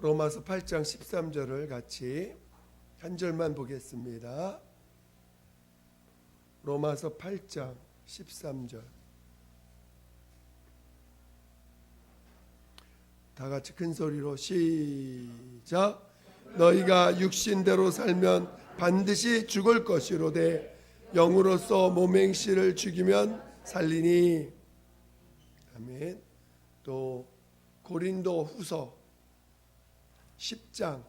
로마서 8장 13절을 같이 한 절만 보겠습니다. 로마서 8장 13절. 다 같이 큰 소리로 시작. 너희가 육신대로 살면 반드시 죽을 것이로되 영으로서 몸행실을 죽이면 살리니. 아멘. 또 고린도 후서 10장,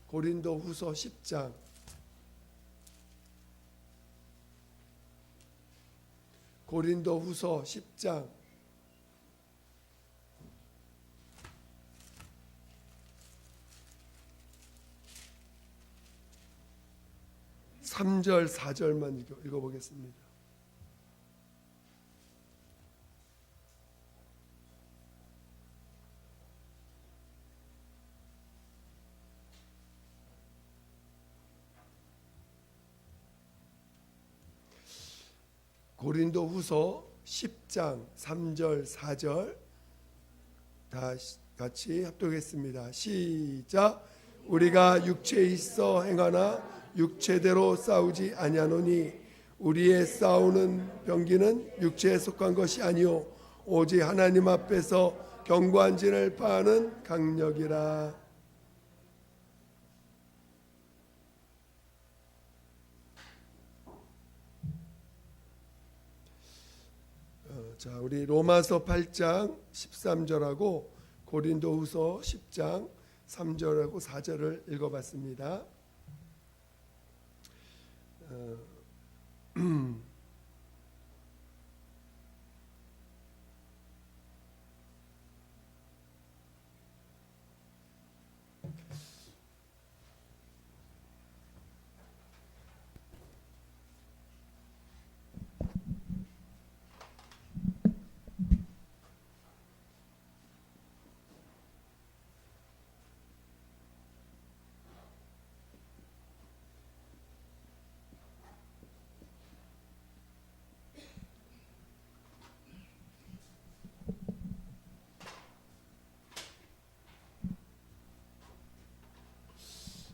고린도 후서 10장, 고린도 후서 10장 3절 4절만 읽어보겠습니다. 고린도 후서 10장 3절 4절 다 같이 합독했습니다. 시작. 우리가 육체에 있어 행하나 육체대로 싸우지 아니하노니 우리의 싸우는 병기는 육체에 속한 것이 아니요 오직 하나님 앞에서 견고한 진을 파하는 강력이라. 자, 우리 로마서 8장 13절하고 고린도후서 10장 3절하고 4절을 읽어봤습니다.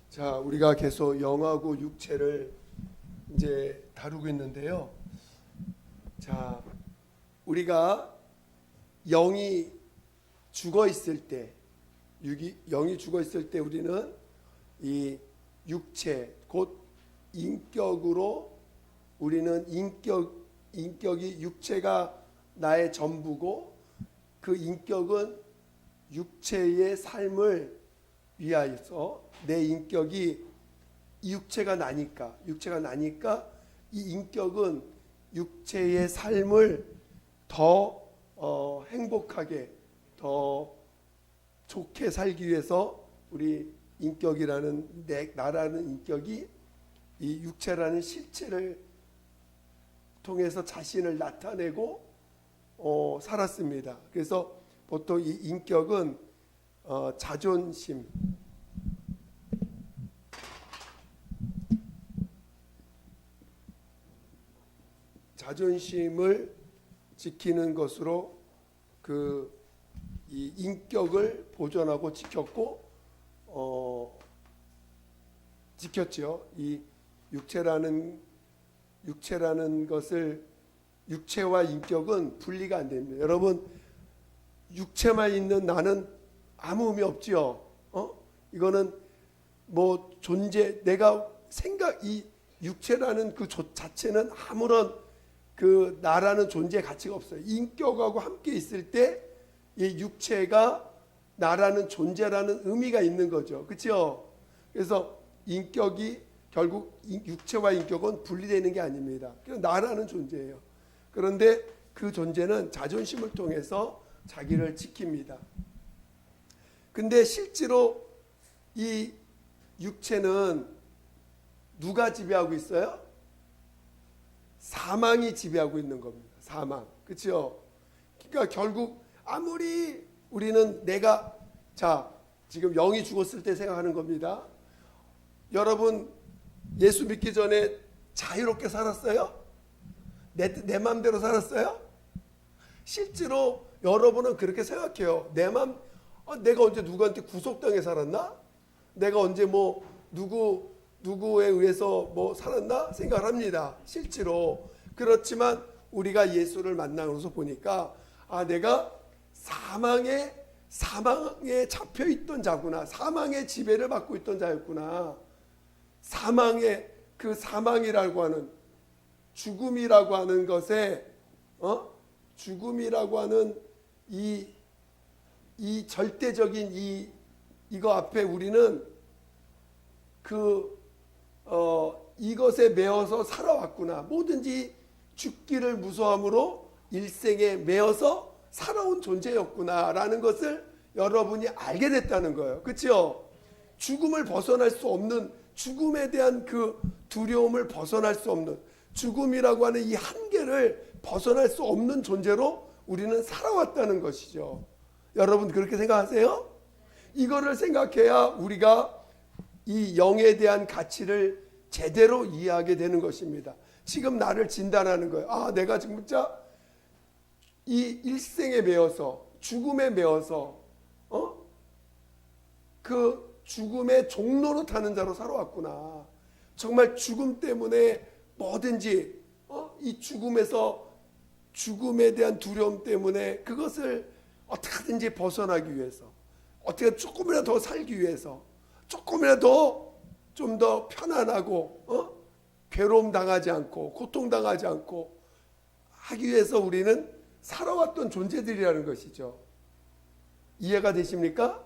자, 우리가 계속 영하고 육체를 이제 다루고 있는데요. 자, 우리가 영이 죽어 있을 때, 영이 죽어 있을 때 우리는 이 육체, 곧 인격으로 우리는 인격이 육체가 나의 전부고 그 인격은 육체의 삶을 위하여서 내 인격이 육체가 나니까 이 인격은 육체의 삶을 더 행복하게 더 좋게 살기 위해서 우리 인격이라는 나라는 인격이 이 육체라는 실체를 통해서 자신을 나타내고 살았습니다. 그래서 보통 이 인격은 자존심을 지키는 것으로 이 인격을 보존하고 지켰죠. 이 육체라는 것을 육체와 인격은 분리가 안 됩니다. 여러분, 육체만 있는 나는 아무 의미 없지요. 이거는 뭐 내가 이 육체라는 그 자체는 아무런 그 나라는 존재의 가치가 없어요. 인격하고 함께 있을 때 이 육체가 나라는 존재라는 의미가 있는 거죠. 그렇죠? 그래서 인격이 결국 육체와 인격은 분리되는 게 아닙니다. 그냥 나라는 존재예요. 그런데 그 존재는 자존심을 통해서 자기를 지킵니다. 근데 실제로 이 육체는 누가 지배하고 있어요? 사망이 지배하고 있는 겁니다. 사망. 그렇죠? 그러니까 결국 아무리 우리는 지금 영이 죽었을 때 생각하는 겁니다. 여러분 예수 믿기 전에 자유롭게 살았어요? 내 마음대로 살았어요? 실제로 여러분은 그렇게 생각해요. 내가 언제 누구한테 구속당해 살았나? 내가 언제 뭐 누구에 의해서 뭐 살았나 생각을 합니다. 실제로. 그렇지만 우리가 예수를 만나면서 보니까 내가 사망에 잡혀 있던 자구나. 사망의 지배를 받고 있던 자였구나. 사망이라고 하는 죽음이라고 하는 것에 죽음이라고 하는 이 절대적인 이거 앞에 우리는 이것에 매어서 살아왔구나. 뭐든지 죽기를 무서함으로 일생에 매어서 살아온 존재였구나라는 것을 여러분이 알게 됐다는 거예요. 그렇죠? 죽음을 벗어날 수 없는, 죽음에 대한 그 두려움을 벗어날 수 없는, 죽음이라고 하는 이 한계를 벗어날 수 없는 존재로 우리는 살아왔다는 것이죠. 여러분 그렇게 생각하세요? 이거를 생각해야 우리가 이 영에 대한 가치를 제대로 이해하게 되는 것입니다. 지금 나를 진단하는 거예요. 내가 진짜 이 일생에 매여서, 죽음에 매여서 그 죽음의 종로로 타는 자로 살아왔구나. 정말 죽음 때문에 뭐든지 이 죽음에 대한 두려움 때문에 그것을 어떻게든지 벗어나기 위해서, 어떻게 조금이라도 더 살기 위해서, 조금이라도 좀 더 편안하고 괴로움 당하지 않고 고통 당하지 않고 하기 위해서 우리는 살아왔던 존재들이라는 것이죠. 이해가 되십니까?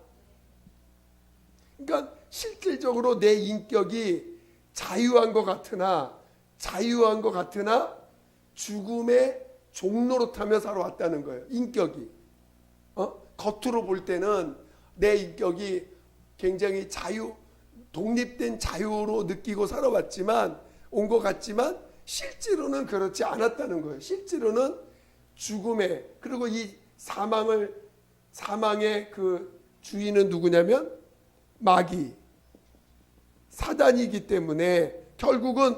그러니까 실질적으로 내 인격이 자유한 것 같으나 죽음의 종로로 타며 살아왔다는 거예요. 인격이 겉으로 볼 때는 내 인격이 굉장히 독립된 자유로 느끼고 살아왔지만 온 것 같지만 실제로는 그렇지 않았다는 거예요. 실제로는 죽음의, 그리고 이 사망의 그 주인은 누구냐면 마귀, 사단이기 때문에 결국은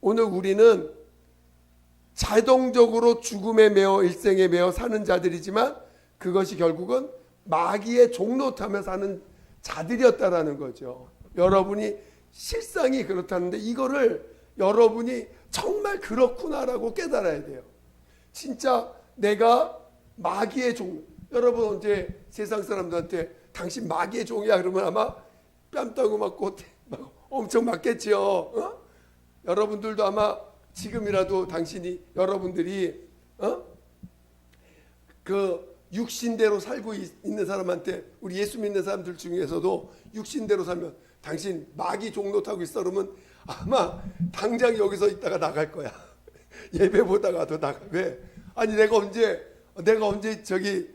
오늘 우리는 자동적으로 죽음에 매어 일생에 매어 사는 자들이지만 그것이 결국은 마귀의 종로 타며 사는 자들이었다라는 거죠. 여러분이 실상이 그렇다는데 이거를 여러분이 정말 그렇구나라고 깨달아야 돼요. 진짜 내가 마귀의 종, 여러분 언제 세상 사람들한테 당신 마귀의 종이야 그러면 아마 뺨따구 맞고 막 엄청 맞겠지요. 여러분들도 아마 지금이라도 여러분들이 그 육신대로 살고 있는 사람한테, 우리 예수 믿는 사람들 중에서도 육신대로 살면 당신 마귀 종로 타고 있어 그러면 아마 당장 여기서 있다가 나갈 거야. 예배 보다가도 나가. 왜? 아니 내가 언제 저기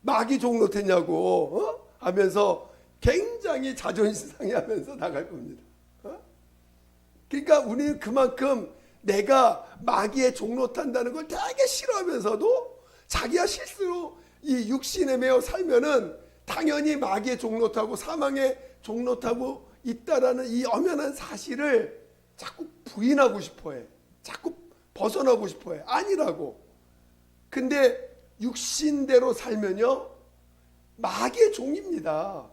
마귀 종로 탔냐고 하면서 굉장히 자존심 상해하면서 나갈 겁니다. 그러니까 우리는 그만큼 내가 마귀의 종로 탄다는 걸 되게 싫어하면서도 자기가 실수로 이 육신에 매어 살면은 당연히 마귀의 종로 타고 사망의 종로 타고 있다라는 이 엄연한 사실을 자꾸 부인하고 싶어해. 자꾸 벗어나고 싶어해. 아니라고. 근데 육신대로 살면요 마귀의 종입니다.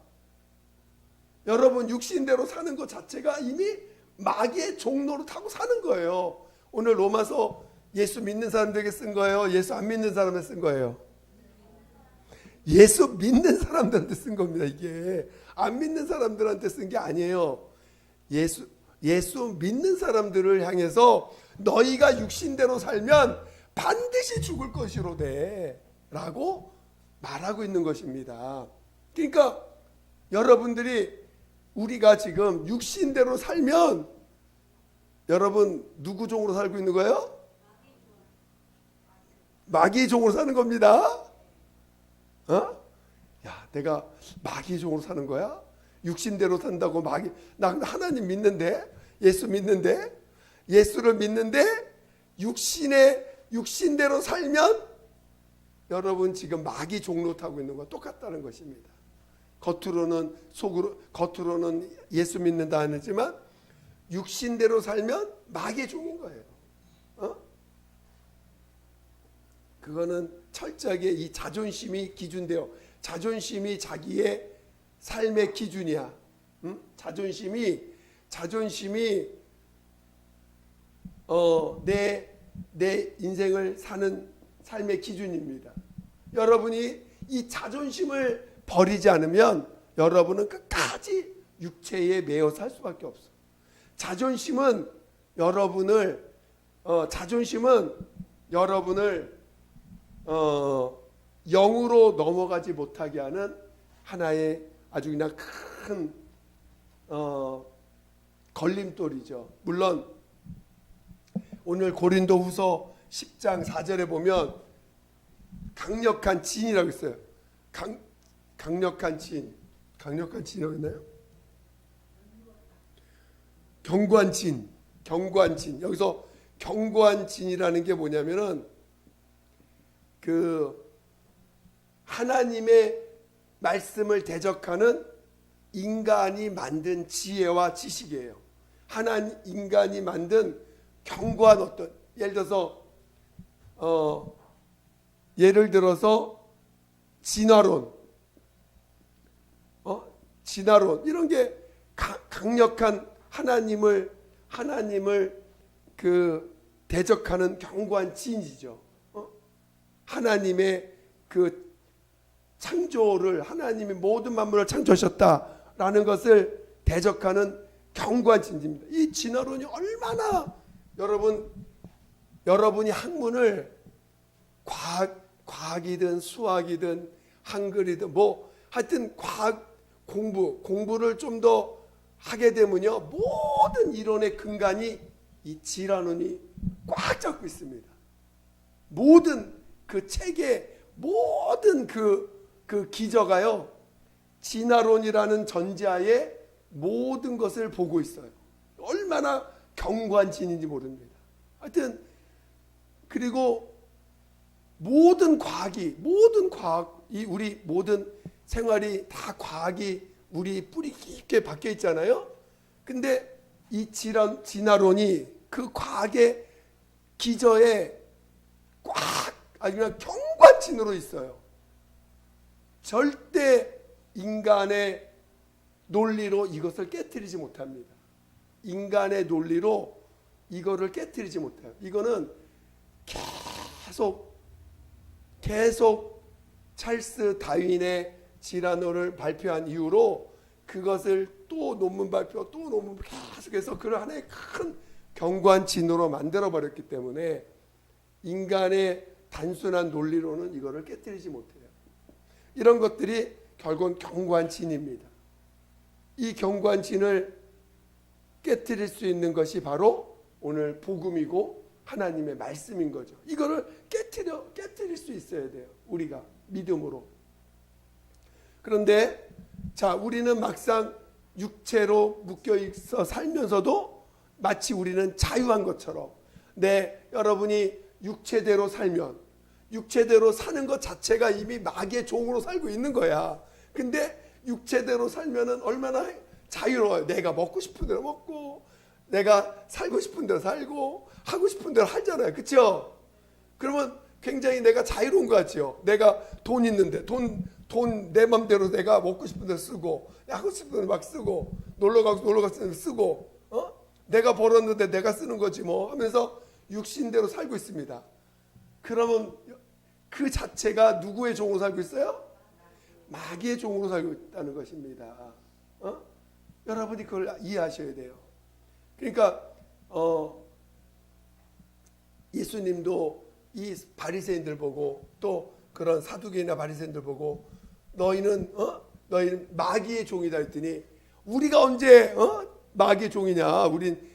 여러분 육신대로 사는 것 자체가 이미 마귀의 종로로 타고 사는 거예요. 오늘 로마서 예수 믿는 사람들에게 쓴 거예요? 예수 안 믿는 사람한테 쓴 거예요? 예수 믿는 사람들한테 쓴 겁니다. 이게 안 믿는 사람들한테 쓴 게 아니에요. 예수 믿는 사람들을 향해서 너희가 육신대로 살면 반드시 죽을 것이로되 라고 말하고 있는 것입니다. 그러니까 여러분들이 우리가 지금 육신대로 살면 여러분 누구 종으로 살고 있는 거예요? 마귀 종으로 사는 겁니다. 야, 내가 마귀 종으로 사는 거야? 육신대로 산다고 마귀? 나 하나님 믿는데, 예수 믿는데, 예수를 믿는데 육신대로 살면 여러분 지금 마귀 종로 타고 있는 거 똑같다는 것입니다. 겉으로는 예수 믿는다 하지만 육신대로 살면 마귀의 종인 거예요. 그거는 철저하게 이 자존심이 기준되어, 자존심이 자기의 삶의 기준이야. 응? 자존심이 내 인생을 사는 삶의 기준입니다. 여러분이 이 자존심을 버리지 않으면 여러분은 끝까지 육체에 매여 살 수밖에 없어. 자존심은 여러분을 영으로 넘어가지 못하게 하는 하나의 아주 그냥 큰 걸림돌이죠. 물론 오늘 고린도후서 10장 4절에 보면 강력한 진이라고 있어요. 강력한 진이라고 했나요? 견고한 진. 여기서 견고한 진이라는 게 뭐냐면은 그 하나님의 말씀을 대적하는 인간이 만든 지혜와 지식이에요. 인간이 만든 견고한 어떤, 예를 들어서 진화론 이런 게 강력한 하나님을 그 대적하는 견고한 진이죠. 하나님의 그 창조를, 하나님이 모든 만물을 창조하셨다라는 것을 대적하는 견고한 진입니다. 이 진화론이 얼마나 여러분이 학문을 과학이든 수학이든 한글이든 뭐 하여튼 과학 공부를 좀 더 하게 되면요, 모든 이론의 근간이 이 진화론이 꽉 잡고 있습니다. 모든 그 책의 모든 그 기저가요, 진화론이라는 전제하에 모든 것을 보고 있어요. 얼마나 견고한 진인지 모릅니다. 하여튼 그리고 모든 과학이 우리 모든 생활이 다 과학이 우리 뿌리 깊게 박혀 있잖아요. 근데 이 진화론이 그 과학의 기저에 꽉 아주 그냥 견고한 진으로 있어요. 절대 인간의 논리로 이것을 깨트리지 못합니다. 인간의 논리로 이거를 깨트리지 못해요. 이거는 계속 찰스 다윈의 진화론을 발표한 이후로 그것을 또 논문 발표, 또 논문 계속해서 그걸 하나의 큰 견고한 진으로 만들어 버렸기 때문에 인간의 단순한 논리로는 이거를 깨뜨리지 못해요. 이런 것들이 결국은 견고한 진입니다. 이 견고한 진을 깨뜨릴 수 있는 것이 바로 오늘 복음이고 하나님의 말씀인 거죠. 이거를 깨뜨릴 수 있어야 돼요. 우리가 믿음으로. 그런데 자, 우리는 막상 육체로 묶여 있어 살면서도 마치 우리는 자유한 것처럼, 여러분이 육체대로 살면 육체대로 사는 것 자체가 이미 마귀의 종으로 살고 있는 거야. 근데 육체대로 살면은 얼마나 자유로워요. 내가 먹고 싶은 대로 먹고, 내가 살고 싶은 대로 살고, 하고 싶은 대로 하잖아요. 그렇죠? 그러면 굉장히 내가 자유로운 거 같죠. 내가 돈 있는데 돈 내 맘대로 내가 먹고 싶은 대로 쓰고, 하고 싶은 대로 막 쓰고, 놀러 가서 쓰고, 내가 벌었는데 내가 쓰는 거지 뭐 하면서 육신대로 살고 있습니다. 그러면 그 자체가 누구의 종으로 살고 있어요? 마귀의 종으로 살고 있다는 것입니다. 여러분이 그걸 이해하셔야 돼요. 그러니까 예수님도 이 바리새인들 보고, 또 그런 사두개인이나 바리새인들 보고, 너희는 마귀의 종이다 했더니, 우리가 언제 마귀의 종이냐? 우린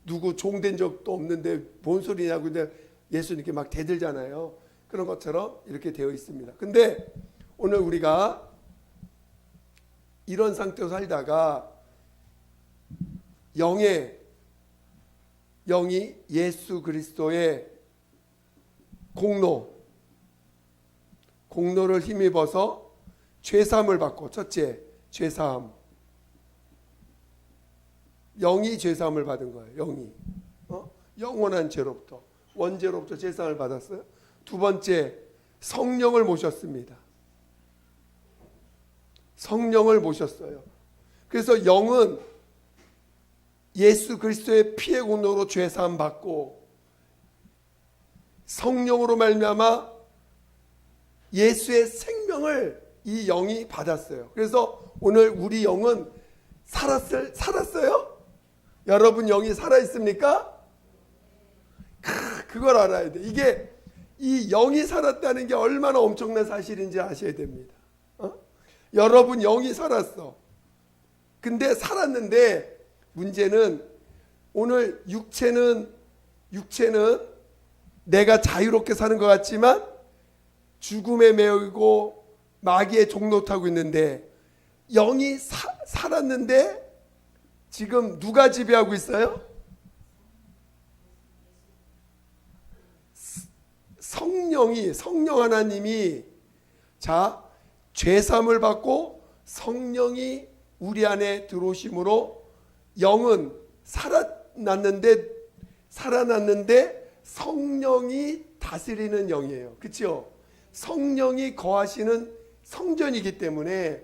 누구 종된 적도 없는데 뭔 소리냐고. 근데 예수님께 막 대들잖아요. 그런 것처럼 이렇게 되어 있습니다. 근데 오늘 우리가 이런 상태로 살다가 영이 예수 그리스도의 공로를 힘입어서 죄사함을 받고, 첫째, 죄사함. 영이 죄사함을 받은 거예요. 영이 영원한 죄로부터, 원죄로부터 죄사함을 받았어요. 두 번째, 성령을 모셨습니다. 성령을 모셨어요. 그래서 영은 예수 그리스도의 피의 공로로 죄 사함 받고 성령으로 말미암아 예수의 생명을 이 영이 받았어요. 그래서 오늘 우리 영은 살았어요? 여러분 영이 살아 있습니까? 그걸 알아야 돼. 이게 이 영이 살았다는 게 얼마나 엄청난 사실인지 아셔야 됩니다. 여러분 영이 살았어. 근데 살았는데 문제는 오늘 육체는 내가 자유롭게 사는 것 같지만 죽음에 매이고 마귀의 종노릇하고 있는데 영이 살았는데 지금 누가 지배하고 있어요? 성령 하나님이 자 죄사함을 받고 성령이 우리 안에 들어오심으로 영은 살아났는데 성령이 다스리는 영이에요. 그렇죠? 성령이 거하시는 성전이기 때문에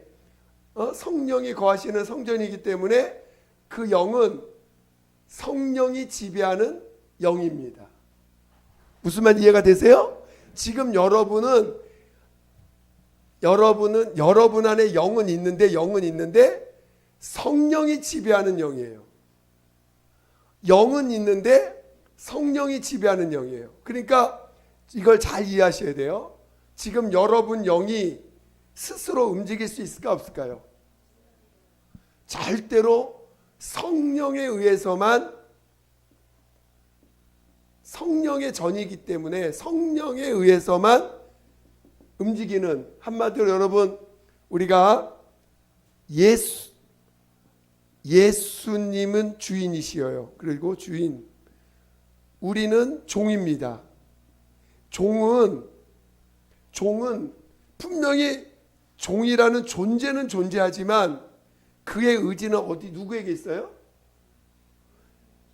그 영은 성령이 지배하는 영입니다. 무슨 말 이해가 되세요? 지금 여러분 안에 영은 있는데 성령이 지배하는 영이에요. 영은 있는데 성령이 지배하는 영이에요. 그러니까 이걸 잘 이해하셔야 돼요. 지금 여러분 영이 스스로 움직일 수 있을까 없을까요? 절대로 성령에 의해서만, 성령의 전이기 때문에 성령에 의해서만 움직이는, 한마디로 여러분 우리가 예수님은 주인이시여요. 그리고 주인, 우리는 종입니다. 종은 분명히 종이라는 존재는 존재하지만 그의 의지는 누구에게 있어요?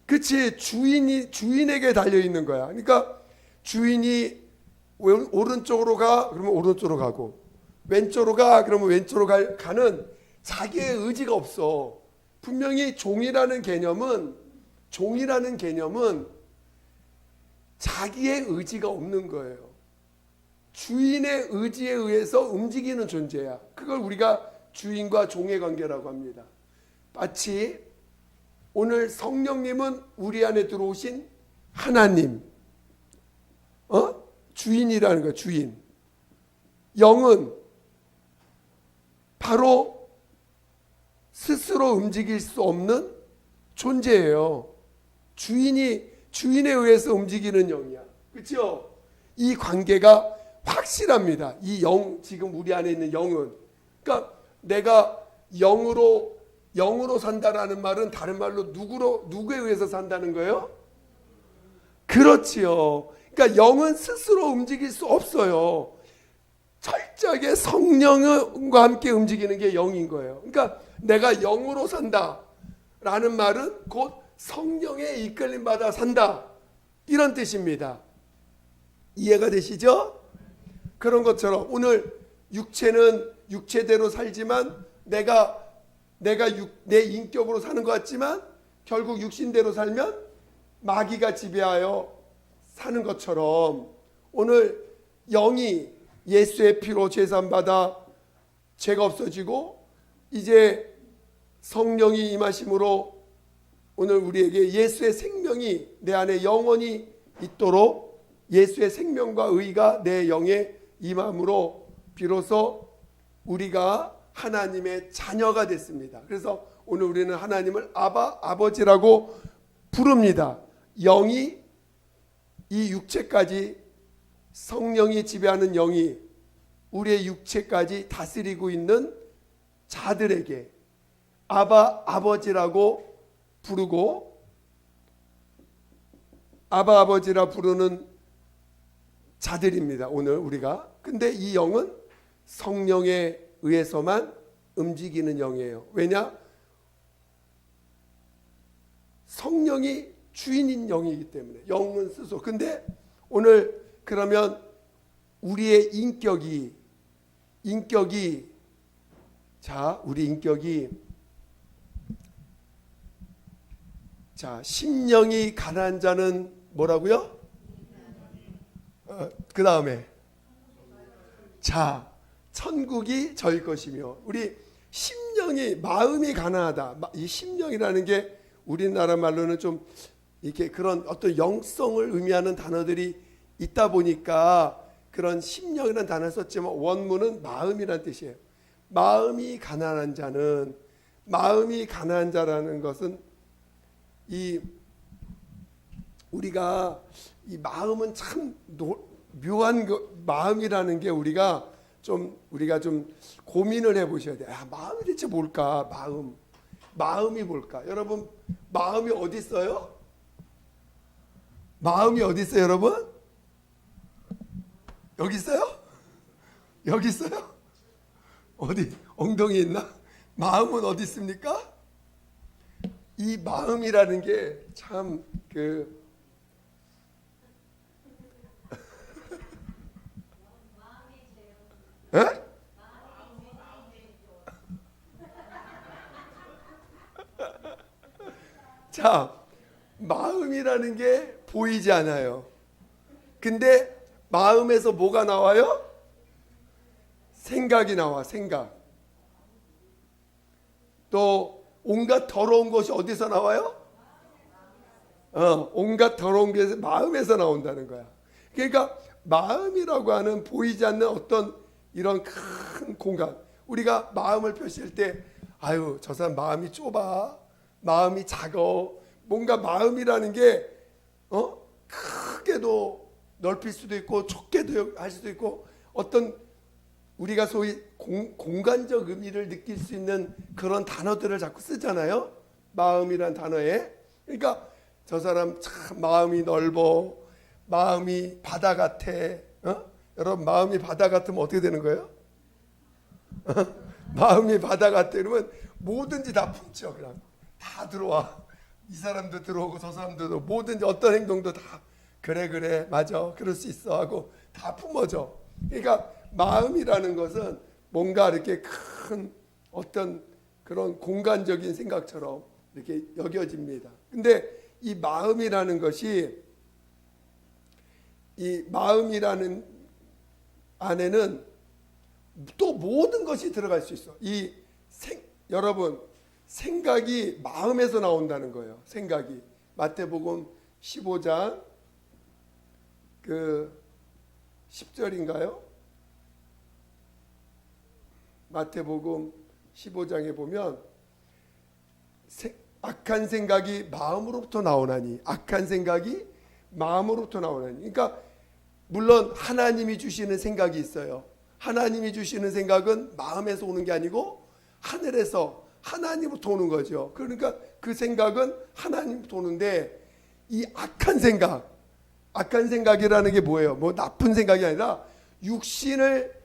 그치, 주인에게 달려있는 거야. 그러니까 주인이 오른쪽으로 가, 그러면 오른쪽으로 가고, 왼쪽으로 가, 그러면 왼쪽으로 가는 자기의 의지가 없어. 분명히 종이라는 개념은 자기의 의지가 없는 거예요. 주인의 의지에 의해서 움직이는 존재야. 그걸 우리가 주인과 종의 관계라고 합니다. 마치 오늘 성령님은 우리 안에 들어오신 하나님, 주인이라는 거야. 주인. 영은 바로 스스로 움직일 수 없는 존재예요. 주인에 의해서 움직이는 영이야. 그렇죠? 이 관계가 확실합니다. 이 영, 지금 우리 안에 있는 영은, 그러니까 내가 영으로 산다라는 말은 다른 말로 누구에 의해서 산다는 거예요? 그렇지요. 그러니까 영은 스스로 움직일 수 없어요. 철저하게 성령과 함께 움직이는 게 영인 거예요. 그러니까 내가 영으로 산다라는 말은 곧 성령에 이끌림 받아 산다, 이런 뜻입니다. 이해가 되시죠? 그런 것처럼 오늘 육체는 육체대로 살지만 내 인격으로 사는 것 같지만 결국 육신대로 살면 마귀가 지배하여 사는 것처럼 오늘 영이 예수의 피로 죄사함 받아 죄가 없어지고 이제 성령이 임하심으로 오늘 우리에게 예수의 생명이 내 안에 영원히 있도록 예수의 생명과 의가 내 영에 임함으로 비로소 우리가 하나님의 자녀가 됐습니다. 그래서 오늘 우리는 하나님을 아버지라고 부릅니다. 영이 이 육체까지, 성령이 지배하는 영이 우리의 육체까지 다스리고 있는 자들에게 아버지라고 부르고, 아버지라 부르는 자들입니다. 오늘 우리가. 근데 이 영은 성령에 의해서만 움직이는 영이에요. 왜냐? 성령이 주인인 영이기 때문에, 영은 스스로. 근데 오늘 그러면 우리의 우리 인격이 심령이 가난한 자는 뭐라고요? 그 다음에 천국이 저희 것이며, 우리 심령이, 마음이 가난하다. 이 심령이라는 게 우리나라 말로는 좀 이렇게 그런 어떤 영성을 의미하는 단어들이 있다 보니까 그런 심령이라는 단어를 썼지만 원문은 마음이라는 뜻이에요. 마음이 가난한 자라는 것은 우리가 이 마음은 참 묘한 마음이라는 게 우리가 좀 고민을 해보셔야 돼요. 마음이 대체 뭘까? 마음이 뭘까? 여러분, 마음이 어디 있어요? 마음이 어디 있어요, 여러분? 여기 있어요? 여기 있어요? 어디? 엉덩이에 있나? 마음은 어디 있습니까? 이 마음이라는 게 참 에? 마음이라는 게 보이지 않아요. 근데 마음에서 뭐가 나와요? 생각이 나와, 생각. 또 온갖 더러운 것이 어디서 나와요? 온갖 더러운 게 마음에서 나온다는 거야. 그러니까 마음이라고 하는 보이지 않는 어떤 이런 큰 공간, 우리가 마음을 펼칠 때 저 사람 마음이 좁아, 마음이 작어, 뭔가 마음이라는 게 크게도 넓힐 수도 있고 좁게도 할 수도 있고, 어떤 우리가 소위 공간적 의미를 느낄 수 있는 그런 단어들을 자꾸 쓰잖아요, 마음이란 단어에. 그러니까 저 사람 참 마음이 넓어, 마음이 바다 같아. 여러분, 마음이 바다 같으면 어떻게 되는 거예요? 마음이 바다 같아 그러면 뭐든지 다 품죠. 그냥 다 들어와. 이 사람도 들어오고 저 사람도 들어오고, 뭐든지 어떤 행동도 다 그래 맞아 그럴 수 있어 하고 다 품어져. 그러니까 마음이라는 것은 뭔가 이렇게 큰 어떤 그런 공간적인 생각처럼 이렇게 여겨집니다. 근데 이 마음이라는 것이, 이 마음이라는 안에는 또 모든 것이 들어갈 수 있어. 여러분, 생각이 마음에서 나온다는 거예요. 생각이. 마태복음 15장 10절인가요? 마태복음 15장에 보면 악한 생각이 마음으로부터 나오나니, 악한 생각이 마음으로부터 나오나니. 그러니까 물론 하나님이 주시는 생각이 있어요. 하나님이 주시는 생각은 마음에서 오는 게 아니고 하늘에서 하나님으로부터 오는 거죠. 그러니까 그 생각은 하나님으로부터 오는데, 이 악한 생각이라는 게 뭐예요? 뭐 나쁜 생각이 아니라 육체를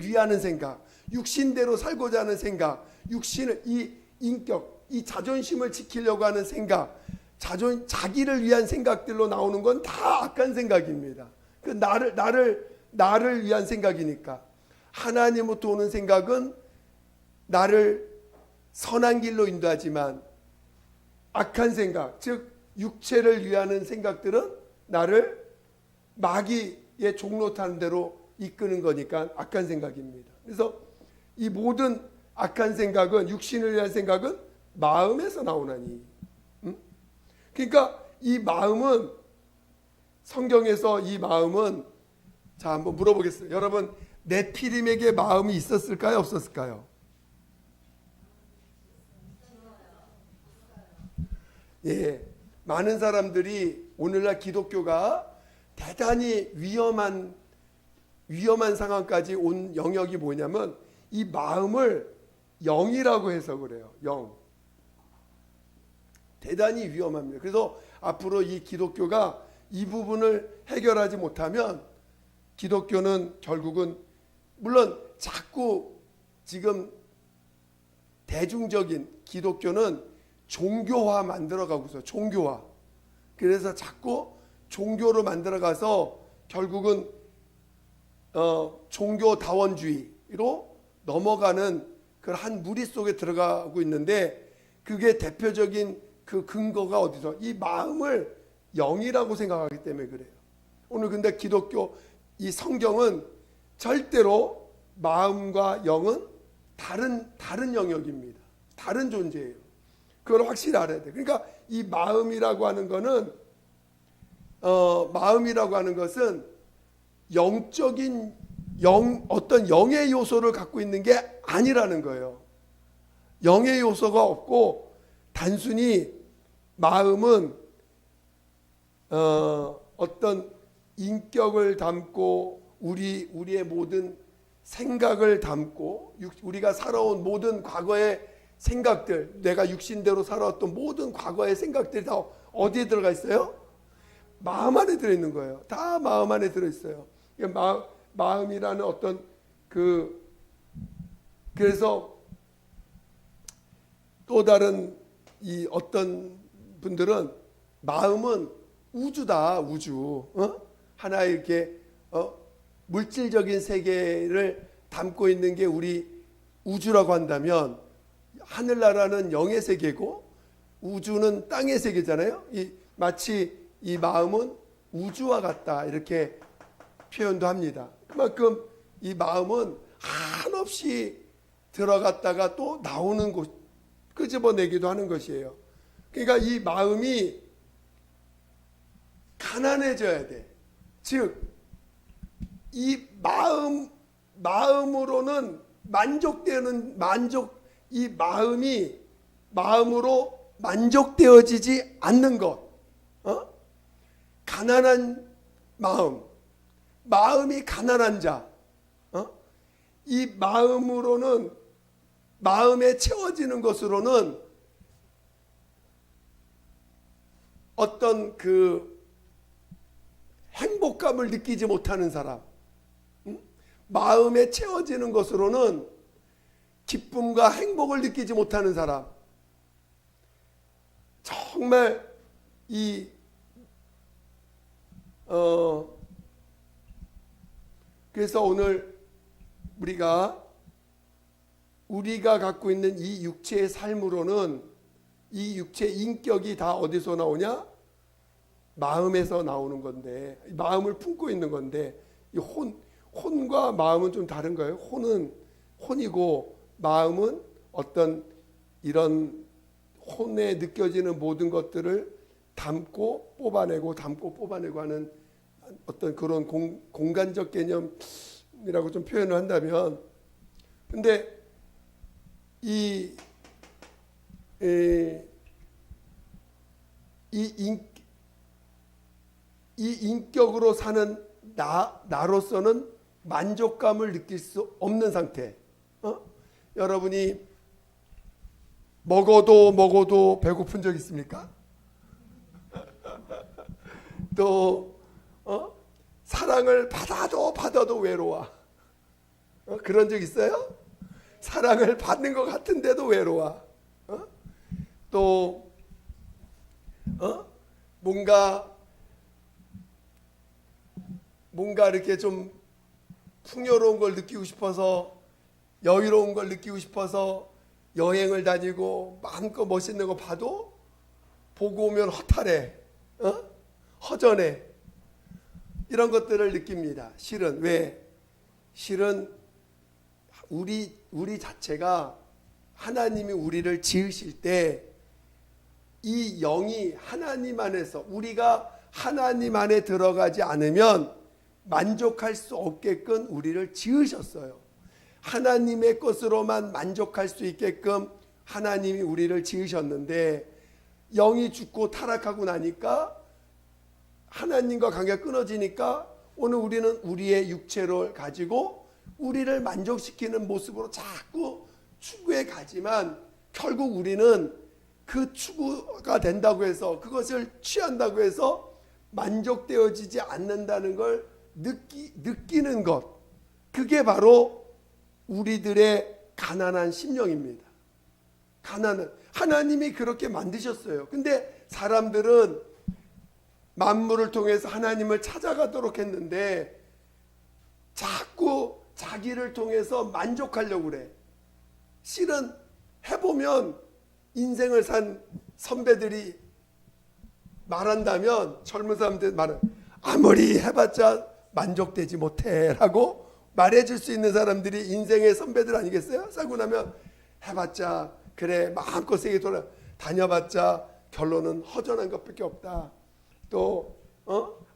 위하는 생각, 육신대로 살고자 하는 생각, 이 인격, 이 자존심을 지키려고 하는 생각, 자기를 위한 생각들로 나오는 건 다 악한 생각입니다. 그 나를 위한 생각이니까. 하나님으로부터 오는 생각은 나를 선한 길로 인도하지만, 악한 생각, 즉 육체를 위하는 생각들은 나를 마귀의 종로 타는 대로 이끄는 거니까 악한 생각입니다. 그래서 이 모든 악한 생각은, 육신을 위한 생각은 마음에서 나오나니. 그러니까 이 마음은, 성경에서 이 마음은, 한번 물어보겠어요. 여러분, 네피림에게 마음이 있었을까요, 없었을까요? 예, 많은 사람들이 오늘날 기독교가 대단히 위험한 상황까지 온 영역이 뭐냐면, 이 마음을 영이라고 해석을 해요. 영. 대단히 위험합니다. 그래서 앞으로 이 기독교가 이 부분을 해결하지 못하면, 기독교는 결국은, 물론 자꾸 지금 대중적인 기독교는 종교화 만들어가고 있어요. 종교화. 그래서 자꾸 종교로 만들어가서 결국은 종교다원주의로 넘어가는 그런 한 무리 속에 들어가고 있는데, 그게 대표적인 그 근거가 어디서? 이 마음을 영이라고 생각하기 때문에 그래요. 오늘 근데 기독교 이 성경은 절대로 마음과 영은 다른 영역입니다. 다른 존재예요. 그걸 확실히 알아야 돼요. 그러니까 이 마음이라고 하는 거는 마음이라고 하는 것은 영적인 어떤 영의 요소를 갖고 있는 게 아니라는 거예요. 영의 요소가 없고 단순히 마음은 어떤 인격을 담고 우리의 모든 생각을 담고 우리가 살아온 모든 과거의 생각들, 내가 육신대로 살아왔던 모든 과거의 생각들이 다 어디에 들어가 있어요? 마음 안에 들어있는 거예요. 다 마음 안에 들어있어요. 마음이라는 어떤 그래서 또 다른 이 어떤 분들은 마음은 우주다, 우주. 하나의 이렇게 물질적인 세계를 담고 있는 게 우리 우주라고 한다면, 하늘나라는 영의 세계고 우주는 땅의 세계잖아요. 마치 이 마음은 우주와 같다, 이렇게 표현도 합니다. 그만큼 이 마음은 한없이 들어갔다가 또 나오는 곳, 끄집어내기도 하는 것이에요. 그러니까 이 마음이 가난해져야 돼. 즉, 이 마음으로는 이 마음이 마음으로 만족되어지지 않는 것. 가난한 마음이 가난한 자. 이 마음에 채워지는 것으로는 어떤 행복감을 느끼지 못하는 사람, 마음에 채워지는 것으로는 기쁨과 행복을 느끼지 못하는 사람, 정말 그래서 오늘 우리가 갖고 있는 이 육체의 삶으로는, 이 육체의 인격이 다 어디서 나오냐? 마음에서 나오는 건데, 마음을 품고 있는 건데, 이 혼과 마음은 좀 다른가요? 혼은 혼이고 마음은 어떤 이런 혼에 느껴지는 모든 것들을 담고 뽑아내고 하는 어떤 그런 공간적 개념이라고 좀 표현을 한다면, 근데 이 인격으로 사는 나로서는 만족감을 느낄 수 없는 상태. 여러분이 먹어도 배고픈 적 있습니까? 또 사랑을 받아도 외로워. 그런 적 있어요? 사랑을 받는 것 같은데도 외로워. 또 뭔가 이렇게 좀 풍요로운 걸 느끼고 싶어서, 여유로운 걸 느끼고 싶어서 여행을 다니고 마음껏 멋있는 거 봐도 보고 오면 허탈해, 허전해. 이런 것들을 느낍니다. 실은 우리 자체가 하나님이 우리를 지으실 때 이 영이 하나님 안에서, 우리가 하나님 안에 들어가지 않으면 만족할 수 없게끔 우리를 지으셨어요. 하나님의 것으로만 만족할 수 있게끔 하나님이 우리를 지으셨는데, 영이 죽고 타락하고 나니까, 하나님과 관계가 끊어지니까 오늘 우리는 우리의 육체를 가지고 우리를 만족시키는 모습으로 자꾸 추구해 가지만, 결국 우리는 그 추구가 된다고 해서, 그것을 취한다고 해서 만족되어지지 않는다는 걸 느끼는 것, 그게 바로 우리들의 가난한 심령입니다. 하나님이 그렇게 만드셨어요. 근데 사람들은 만물을 통해서 하나님을 찾아가도록 했는데 자꾸 자기를 통해서 만족하려고 그래. 실은 해보면 인생을 산 선배들이 말한다면, 젊은 사람들 말은 아무리 해봤자 만족되지 못해 라고 말해줄 수 있는 사람들이 인생의 선배들 아니겠어요? 살고 나면 해봤자 그래 마음껏 세게 다녀봤자 결론은 허전한 것밖에 없다. 또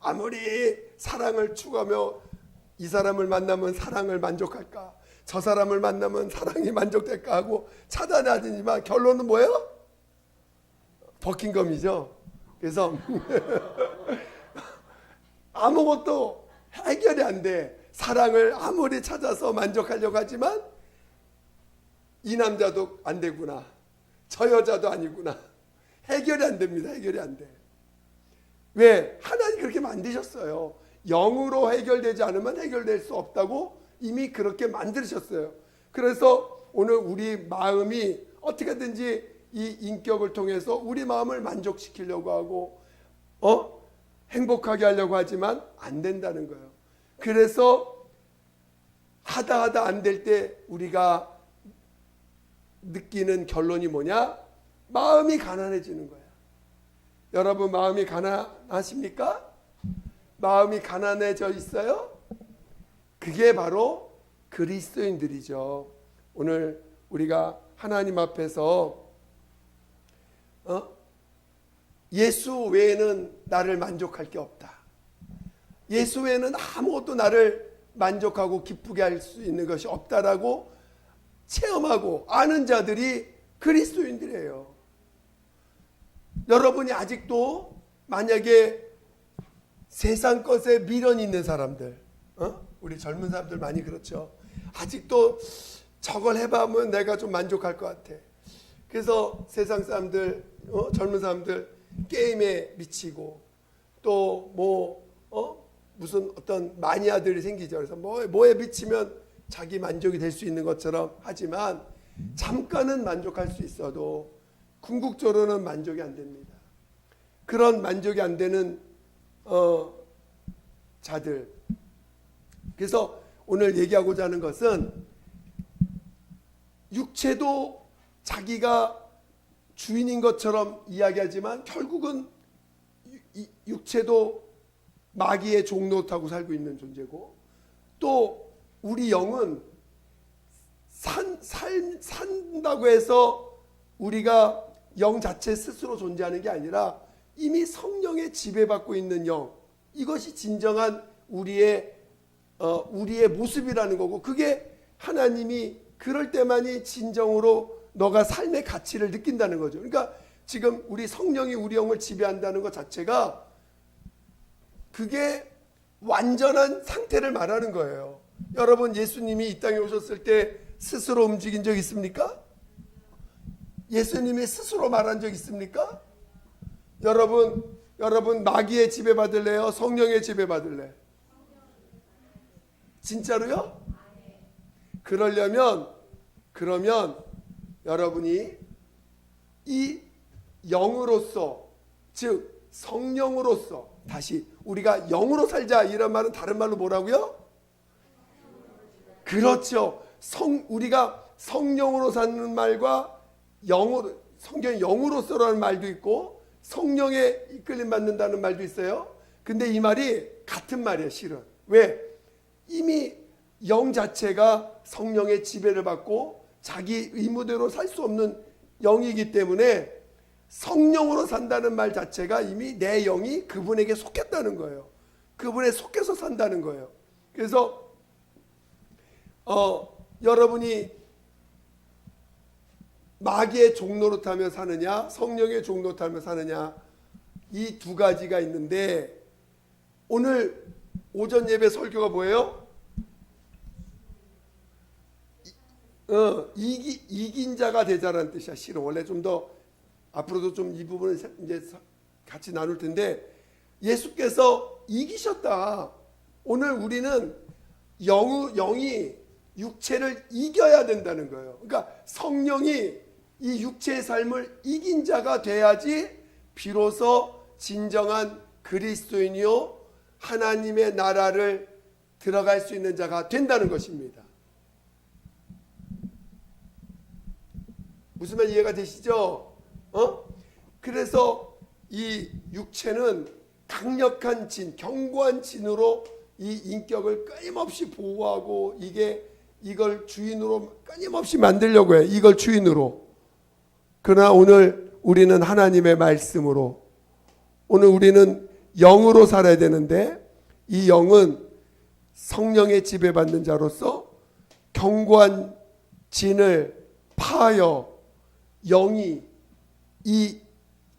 아무리 사랑을 추구하며 이 사람을 만나면 사랑을 만족할까, 저 사람을 만나면 사랑이 만족될까 하고 찾아다니지만 결론은 뭐예요? 버킹엄이죠. 그래서 아무것도 해결이 안 돼. 사랑을 아무리 찾아서 만족하려고 하지만 이 남자도 안 되구나, 저 여자도 아니구나. 해결이 안 됩니다. 해결이 안 돼. 왜? 하나님 그렇게 만드셨어요. 영으로 해결되지 않으면 해결될 수 없다고 이미 그렇게 만드셨어요. 그래서 오늘 우리 마음이 어떻게든지 이 인격을 통해서 우리 마음을 만족시키려고 하고 행복하게 하려고 하지만 안 된다는 거예요. 그래서 하다 안 될 때 우리가 느끼는 결론이 뭐냐? 마음이 가난해지는 거야. 여러분 마음이 가난하십니까? 마음이 가난해져 있어요? 그게 바로 그리스도인들이죠. 오늘 우리가 하나님 앞에서 예수 외에는 나를 만족할 게 없다. 예수 외에는 아무것도 나를 만족하고 기쁘게 할 수 있는 것이 없다라고 체험하고 아는 자들이 그리스도인들이에요. 여러분이 아직도 만약에 세상 것에 미련이 있는 사람들, 우리 젊은 사람들 많이 그렇죠. 아직도 저걸 해봐면 내가 좀 만족할 것 같아. 그래서 세상 사람들, 젊은 사람들 게임에 미치고 또 무슨 어떤 마니아들이 생기죠. 그래서 뭐에 미치면 자기 만족이 될 수 있는 것처럼 하지만 잠깐은 만족할 수 있어도 궁극적으로는 만족이 안 됩니다. 그런 만족이 안 되는 자들. 그래서 오늘 얘기하고자 하는 것은 육체도 자기가 주인인 것처럼 이야기하지만 결국은 육체도 마귀의 종노릇하고 살고 있는 존재고, 또 우리 영은 산다고 해서 우리가 영 자체 스스로 존재하는 게 아니라 이미 성령의 지배받고 있는 영, 이것이 진정한 우리의 모습이라는 거고, 그게 하나님이 그럴 때만이 진정으로 너가 삶의 가치를 느낀다는 거죠. 그러니까 지금 우리 성령이 우리 영을 지배한다는 것 자체가 그게 완전한 상태를 말하는 거예요. 여러분 예수님이 이 땅에 오셨을 때 스스로 움직인 적 있습니까? 예수님이 스스로 말한 적 있습니까? 여러분 마귀의 지배 받을래요? 성령의 지배 받을래? 진짜로요? 그러면 여러분이 이 영으로서, 즉 성령으로서, 다시 우리가 영으로 살자 이런 말은 다른 말로 뭐라고요? 그렇죠. 우리가 성령으로 사는 말과 성경 영으로서라는 말도 있고 성령에 이끌림 받는다는 말도 있어요. 근데 이 말이 같은 말이에요, 실은. 왜? 이미 영 자체가 성령의 지배를 받고 자기 의무대로 살 수 없는 영이기 때문에 성령으로 산다는 말 자체가 이미 내 영이 그분에게 속했다는 거예요. 그분에 속해서 산다는 거예요. 그래서 여러분이 마귀의 종노릇하며 사느냐, 성령의 종노릇하며 사느냐, 이 두 가지가 있는데, 오늘 오전 예배 설교가 뭐예요? 이긴 자가 되자라는 뜻이야. 실은 원래 좀 더 앞으로도 좀 이 부분을 이제 같이 나눌 텐데, 예수께서 이기셨다. 오늘 우리는 영이 육체를 이겨야 된다는 거예요. 그러니까 성령이 이 육체의 삶을 이긴 자가 돼야지 비로소 진정한 그리스도인이요 하나님의 나라를 들어갈 수 있는 자가 된다는 것입니다. 무슨 말 이해가 되시죠? 그래서 이 육체는 강력한 진, 견고한 진으로 이 인격을 끊임없이 보호하고 이걸 주인으로 끊임없이 만들려고 해요. 이걸 주인으로. 그러나 오늘 우리는 하나님의 말씀으로, 오늘 우리는 영으로 살아야 되는데 이 영은 성령의 지배받는 자로서 견고한 진을 파하여 영이 이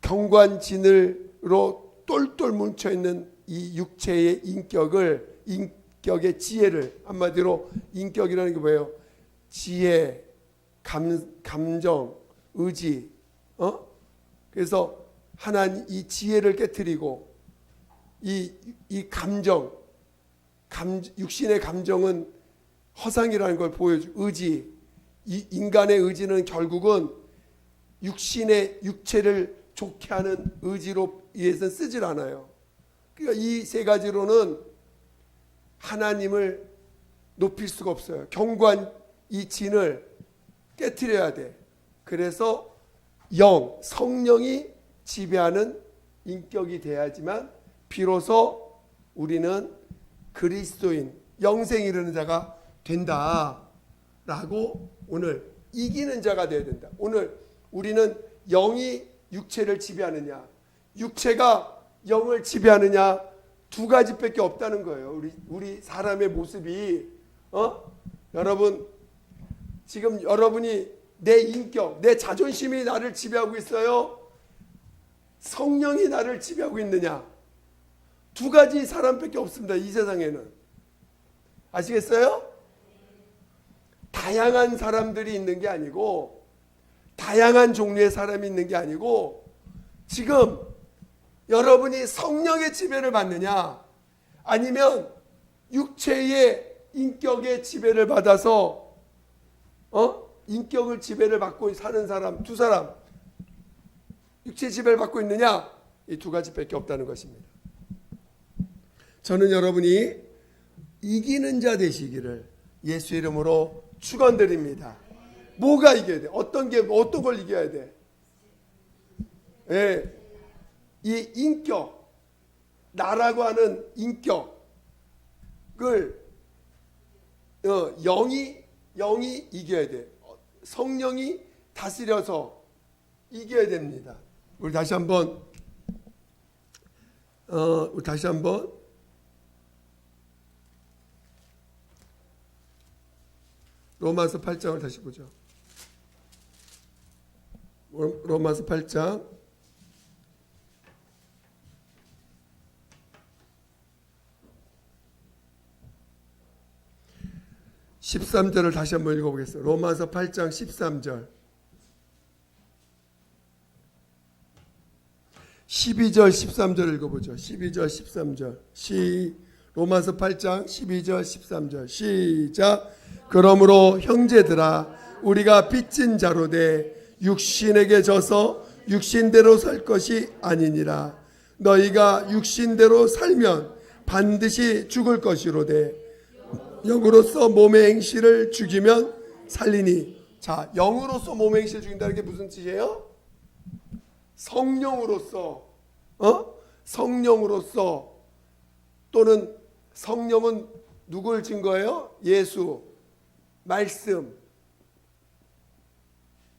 견고한 진으로 똘똘 뭉쳐있는 이 육체의 인격의 지혜를, 한마디로 인격이라는 게 뭐예요? 지혜, 감정, 의지, 그래서 하나님 이 지혜를 깨트리고 이 감정, 육신의 감정은 허상이라는 걸 보여주고, 의지, 이 인간의 의지는 결국은 육체를 좋게 하는 의지로 위해서 쓰질 않아요. 그러니까 이 세 가지로는 하나님을 높일 수가 없어요. 견고한 이 진을 깨트려야 돼. 그래서 성령이 지배하는 인격이 돼야지만 비로소 우리는 그리스도인, 영생 이르는 자가 된다라고, 오늘 이기는 자가 되어야 된다. 오늘 우리는 영이 육체를 지배하느냐, 육체가 영을 지배하느냐, 두 가지밖에 없다는 거예요. 우리 사람의 모습이, 여러분, 지금 여러분이 내 인격, 내 자존심이 나를 지배하고 있어요? 성령이 나를 지배하고 있느냐? 두 가지 사람밖에 없습니다. 이 세상에는. 아시겠어요? 다양한 사람들이 있는 게 아니고, 다양한 종류의 사람이 있는 게 아니고, 지금 여러분이 성령의 지배를 받느냐, 아니면 육체의 인격의 지배를 받아서 인격을 지배를 받고 사는 사람, 두 사람, 육체 지배를 받고 있느냐, 이 두 가지밖에 없다는 것입니다. 저는 여러분이 이기는 자 되시기를 예수 이름으로 축원드립니다. 뭐가 이겨야 돼? 어떤 걸 이겨야 돼? 예, 이 인격, 나라고 하는 인격을 영이 이겨야 돼. 성령이 다스려서 이겨야 됩니다. 우리 다시 한번 로마서 8장을 다시 보죠. 로마서 8장 13절을 다시 한번 읽어보겠습니다. 로마서 8장 13절, 12절 13절 읽어보죠. 12절 13절 로마서 8장 12절 13절 시작. 그러므로 형제들아, 우리가 빚진 자로 돼 육신에게 져서 육신대로 살 것이 아니니라. 너희가 육신대로 살면 반드시 죽을 것이로되 영으로서 몸의 행실을 죽이면 살리니. 자, 영으로서 몸의 행실을 죽인다는 게 무슨 뜻이에요? 성령으로서, 성령으로서, 또는 성령은 누굴 증거해요? 예수, 말씀.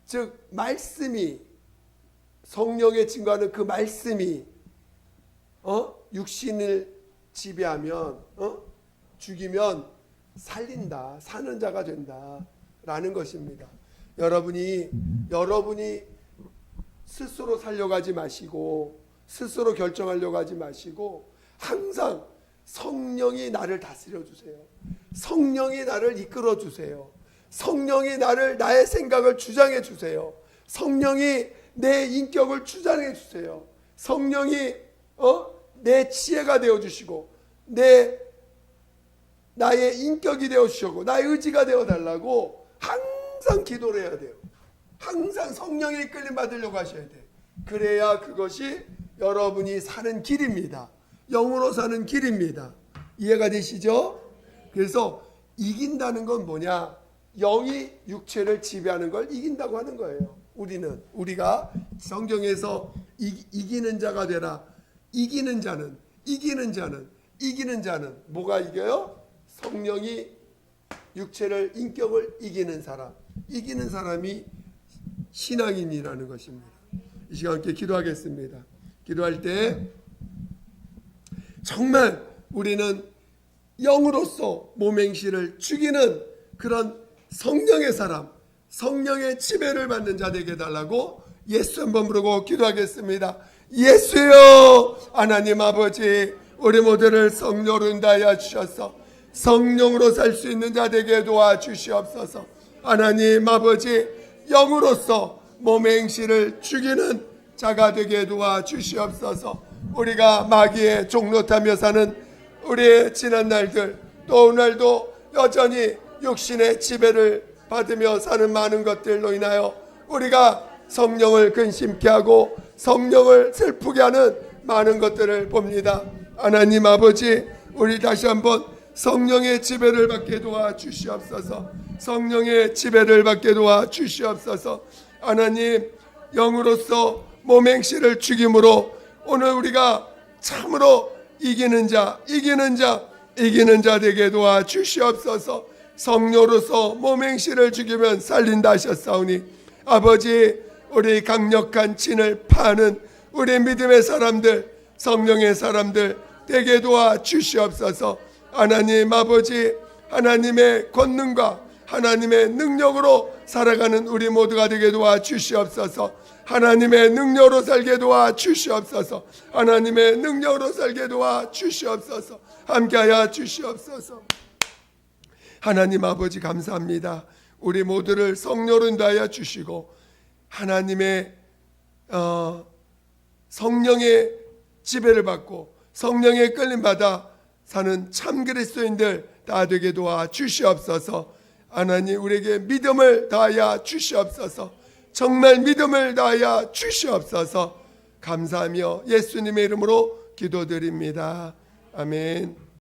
즉 말씀이, 성령의 증거하는 그 말씀이 육신을 지배하면, 죽이면 살린다, 사는 자가 된다라는 것입니다. 여러분이 스스로 살려고 하지 마시고, 스스로 결정하려고 하지 마시고, 항상 성령이 나를 다스려 주세요. 성령이 나를 이끌어 주세요. 성령이 나의 생각을 주장해 주세요. 성령이 내 인격을 주장해 주세요. 성령이 내 지혜가 되어 주시고, 나의 인격이 되어 주시고, 나의 의지가 되어 달라고 항상 기도를 해야 돼요. 항상 성령의 이끌림 받으려고 하셔야 돼. 그래야 그것이 여러분이 사는 길입니다. 영으로 사는 길입니다. 이해가 되시죠? 그래서 이긴다는 건 뭐냐? 영이 육체를 지배하는 걸 이긴다고 하는 거예요. 우리가 성경에서 이기는 자가 되라. 이기는 자는 뭐가 이겨요? 성령이 육체를, 인격을 이기는 사람이 신앙인이라는 것입니다. 이 시간 함께 기도하겠습니다. 기도할 때 정말 우리는 영으로서 몸행실을 죽이는 그런 성령의 사람, 성령의 지배를 받는 자 되게 해달라고 예수 한번 부르고 기도하겠습니다. 예수여, 하나님 아버지, 우리 모두를 성령으로 인도하여 주셔서 성령으로 살 수 있는 자 되게 도와주시옵소서. 하나님 아버지, 영으로서 몸의 행실을 죽이는 자가 되게 도와주시옵소서. 우리가 마귀의 종노타며 사는 우리의 지난 날들, 또 오늘도 여전히 육신의 지배를 받으며 사는 많은 것들로 인하여 우리가 성령을 근심케 하고 성령을 슬프게 하는 많은 것들을 봅니다. 하나님 아버지, 우리 다시 한번 성령의 지배를 받게 도와주시옵소서. 성령의 지배를 받게 도와주시옵소서. 하나님, 영으로서 몸행실을 죽임으로 오늘 우리가 참으로 이기는 자 되게 도와주시옵소서. 성령으로서 몸행실을 죽이면 살린다 하셨사오니 아버지, 우리 강력한 진을 파는 우리 믿음의 사람들, 성령의 사람들 되게 도와주시옵소서. 하나님 아버지, 하나님의 권능과 하나님의 능력으로 살아가는 우리 모두가 되게 도와주시옵소서. 하나님의 능력으로 살게 도와주시옵소서. 하나님의 능력으로 살게 도와주시옵소서. 함께하여 주시옵소서. 하나님 아버지, 감사합니다. 우리 모두를 성령으로 인도하여 주시고 하나님의 성령의 지배를 받고 성령의 끌림받아 사는 참 그리스도인들 다 되게 도와주시옵소서. 하나님, 우리에게 믿음을 다하여 주시옵소서. 정말 믿음을 다하여 주시옵소서. 감사하며 예수님의 이름으로 기도드립니다. 아멘.